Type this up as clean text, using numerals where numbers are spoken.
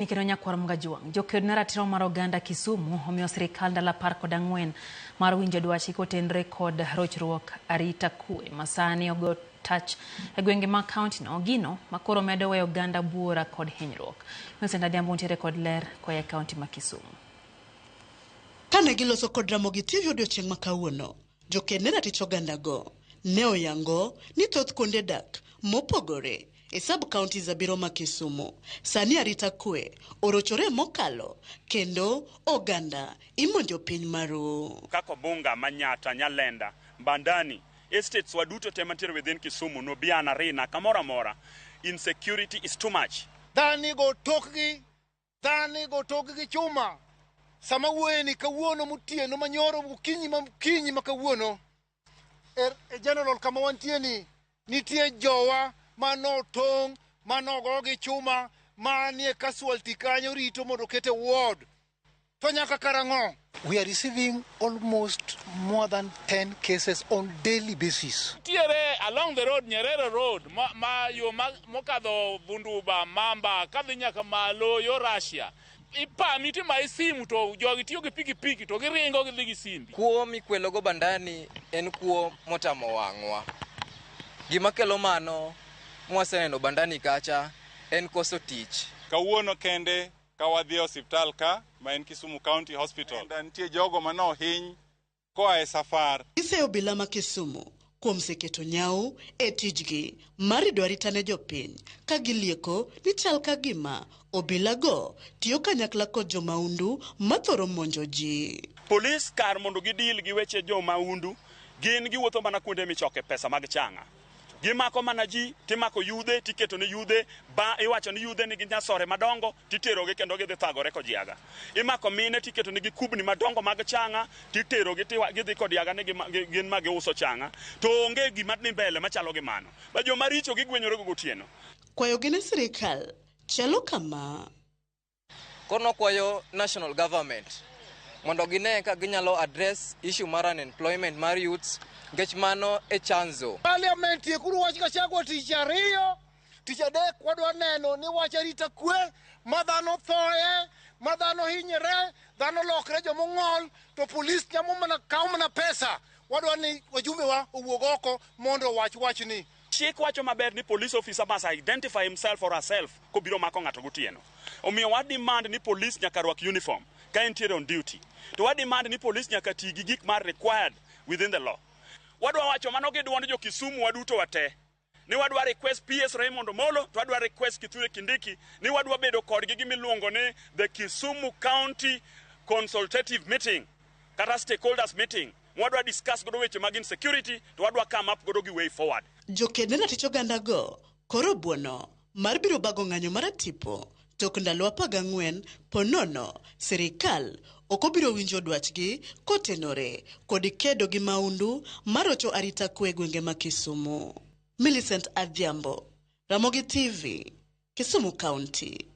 Nikino nyakwar Mgajuang, joked na ratiro mar oganda Kisumu omiyo sirikal ndalo 14 mar winjo dwach kotenore kod rochruok arita kwe masani ogo tach e gwenge ma kaunti no gino makoro medo weyo oganda buora kod hinyruok. Vincent Adhiambo ntiere kod ler koya kaunti ma Kisumu. Kane giloso kod Ramogi TV odiochieng' ma kawuono, joked ne ratich oganda go ne oyango ni thoth kuonde dak mopogore e sub-counties abiro ma Kisumu sani arita kwe orochore mokalo kendo oganda imonjo piny maru. Kako Bunga, Manyata, Nyalenda, Mbandani, estates waduto te mantiere within Kisumu, Nubiana, Rina, kamora mora, insecurity is too much. Dhani go tokgi chuma. Sama weni kawuono mutieno manyoro kinyi makawuono. General kama wantieni nitie jowa mano tong mano gogi chuma manie casualty kanyo rito mondo kete ward to nyaka karango. We are receiving almost more than 10 cases on daily basis. Tiere along the road, Nyerere Road, mokadho Bunduba, Mamba, kadhi nyaka malo yo Russia. Ipa miti ma isimu to jogi tiyo gi piki to giringo gi dhi simbi. Kuo mikwelo go bandani en kuo motamo wang'wa. Gima kelo mano mwaseneno bandani kacha en koso tich. Kawuono kende kawadhi hospital ka ma en Kisumu County Hospital. Nitie jogo mano hiny koa e safar. Iseyo obila ma Kisumu kuom seketo nyau e tijgi marido arita ne jopiny ka gilieko ni chal ka gima obila go tiyo kanyakla kod jomaundu mathoro monjo ji. Police kar mondo gidil gi weche jomaundu gin giwuotho mana kuonde michoke pesa mag changa. Gimako mana ji, timako yudhe, tiketo ni yudhe, ba iwacho ni yudhe nigi nyasore madongo, titerogi kendo gidhi thagore kod yaga. Imako mine tiketo nigi kubni madongo mag changa, titerogi gidhi kod yaga ni gin ma giuso changa. To onge gima ni mbele machalo gi mano. Ba joma richo gigwenyore gotieno. Kwayo gine sirikal chalo kama. Kono kwayo national government mondo gine ka ginyalo address issue mar unemployment mar youths ngech mano e chanzo. Parliament kuru wach ka chagwa tich ariyo, tich adek wadwa neno ni wach arita kwe, madhano thoye, madhano hinyre, dhano lokre jomong'ol, to police nyamo mana kaw mana pesa. Wadwa ni wajumbe wa owuog oko mondo wach ni. Chik wacho maber ni police officer must identify himself or herself kobiro mako ng'ato gotieno. Omiyo wa demand ni police nyaka rwak uniform ka entiere on duty. To wa demand ni police nyaka ti gi gik mar required within the law. Wadwa wacho mano gi duond jo Kisumu waduto wate. Ni wadwa request PS Raymond Omolo, to wadwa request Kithure Kindiki, ni wadwa bedo kodgi gimiluongo ni the Kisumu County Consultative Meeting, kata stakeholders meeting. Wadwa discuss godo weche mag insecurity, to wadwa come up godo gi way forward. Joked ne ratich oganda go koro buono mar biro bago ng'anyo mar tipo tok ndalo 14 ponono sirikal okobiro winjo dwachgi kotenore kod kedo gi maundu marocho arita kwe gwenge ma Kisumu. Millicent Adhiambo, Ramogi TV, Kisumu County.